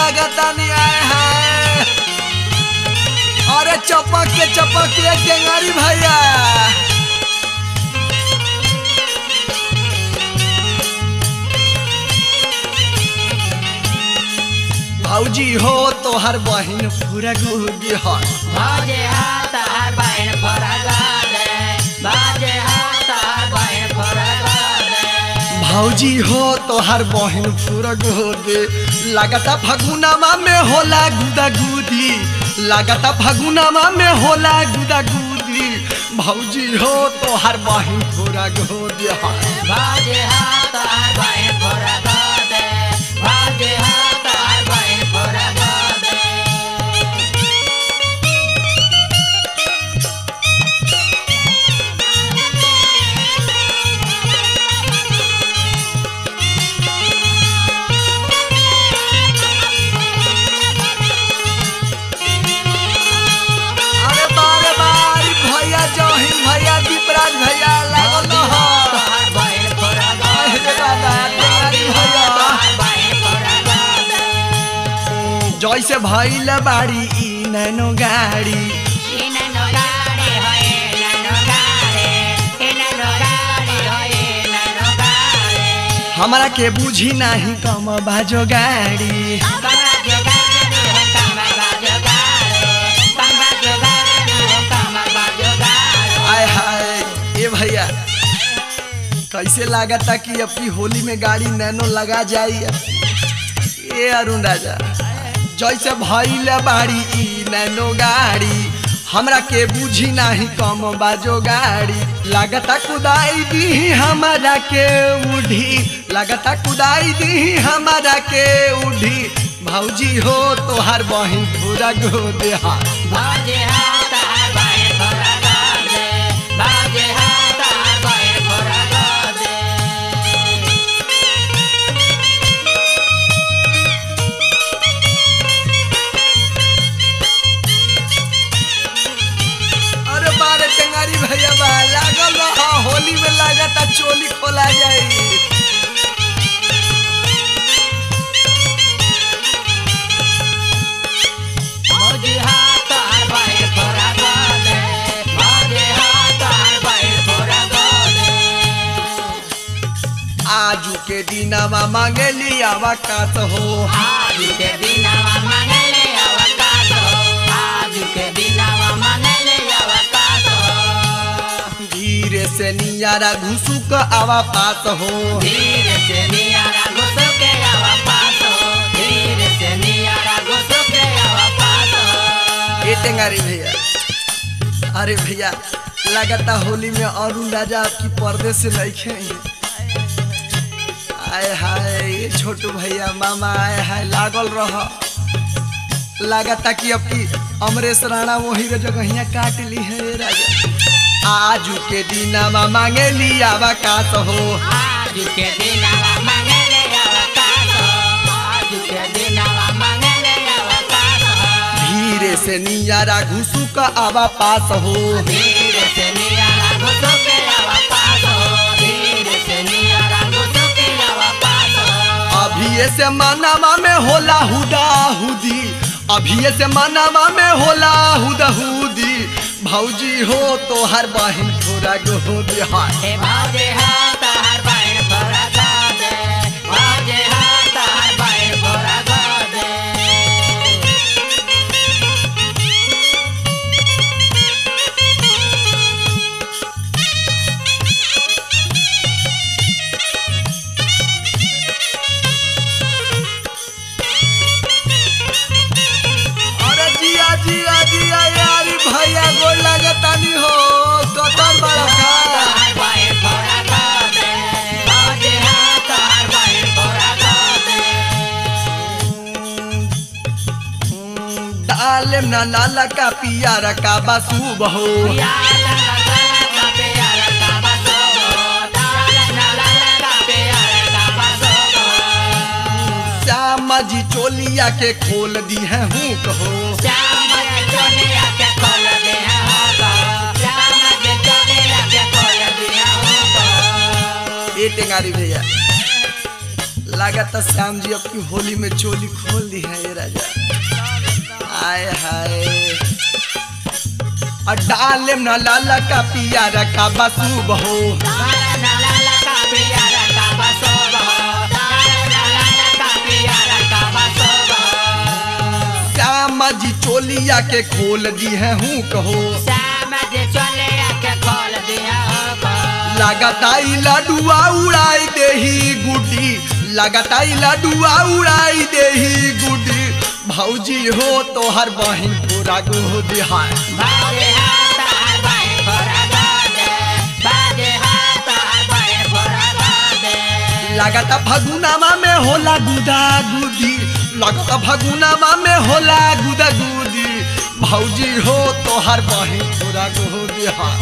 लागता नहीं आए हैं। अरे चपक के टेंगारी भैया भौजी हो तो हर बहन पूरा गुगी है भौजी हो तो हर बहन पूरा गोदे भौजी हो तो हर बहन पूरा गोदे भौजी हो तो हर बहन पूरा गोदे लागता फगुनामा में होला गुदा गुदी लागता फगुनामा में होला गुदा गुदी भौजी हो तो हर बहन पूरा गोदे भौजी हो तो हर बहन पूरा गोदे भौजी हो तो हर बहन पूरा गोदे भैया दीपराज भैया लागल हो जैसे भइल बाड़ी ई नैनो गाड़ी हमरा के बुझी नहीं कम बाजो गाड़ी आय हाय ए भैया कैसे लागता कि अपनी होली में गाड़ी नैनो लगा जाई ए अरुण राजा जैसे भइल बाड़ी ई नैनो गाड़ी हमरा के बुझी नहीं कम बाजो गाड़ी लागता कुदाई दी हमरा के उठी लागता कुदाई दी हमरा के उठी भौजी हो तो हर बहन पूरा गोदे भौजी हो तो हर बहन पूरा गोदे भौजी हो तो हर बहन पूरा गोदे अरे बारे टेंगारी भैया बा लागल रहा होली में लागता चोली खोला जाई भौजी हो तो हर बहन पूरा गोदे भौजी हो तो हर बहन पूरा गोदे आजू के दिनमा मांगेली आवाकात हो आज के दिनवा मांगले अवकाश हो आज के दिनवा मांगले अवकाश हो धीरे से नियारा घुसुक आवा पास हो धीरे से नियारा घुस के अवकाश हो धीरे से नियारा घुस के अवकाश हो ए टेंगारी भैया अरे भैया लगता होली में अरुण राजा आपकी पर्दे से नहीं आए हाय ये छोटू भैया मामा आए हाय लागल रह लागता कि आपकी अमरेश राणा वही जगहिया काट ली है ये राजा आजू के दिनमा मांगे ली आवाकाश हो आज के दिनवा मांगले अवकाश हो आज के दिनवा मांगले अवकाश हो धीरे से नियारा घुसुक आवा पास हो धीरे से नियारा घुस के अवकाश हो धीरे से नियारा घुस के अवकाश हो अभी से मनामा में होला हुदा हुदी अभी से मनामा में होला हुदा हुदी भौजी हो तो हर बहन थोड़ा गोदे हे भौजी हो तो हर बहन पूरा गोदे भौजी हो तो हर बहन पूरा गोदे अरे जिया जिया जिया यारी भैया गोल लगता नहीं हो कतर बड़ा का हर बहन पूरा गोदे भौजी हो तो हर बहन पूरा गोदे डाले ना लाला का पियारा का बासु बहो यार लाला का प्यार का बसो लाला का प्यार का बसो श्यामा जी चोलिया के खोल दी है हूँ कहो श्याम के चोलिया के खोल दिया होगा श्याम के चोलिया के खोल दिया होगा ए टेंगारी भैया लागत श्याम जी अपनी होली में चोली खोल दी है ये राजा। आय हाय डाले न लाला का पियारा का बसू बहो श्याम जी चोलिया के खोल दी है हूँ कहो लगाताई लडुआ उड़ाई देही गुड्डी लगाताई लडुआ उड़ाई देही गुड्डी भौजी हो तो हर बहिन पूरा गो दिहार लगता फगुनामा में होला गुदा गुदी लगता फगुनामा में होला गुदा गुदी भौजी हो तो हर बहिन पूरा गो दिहार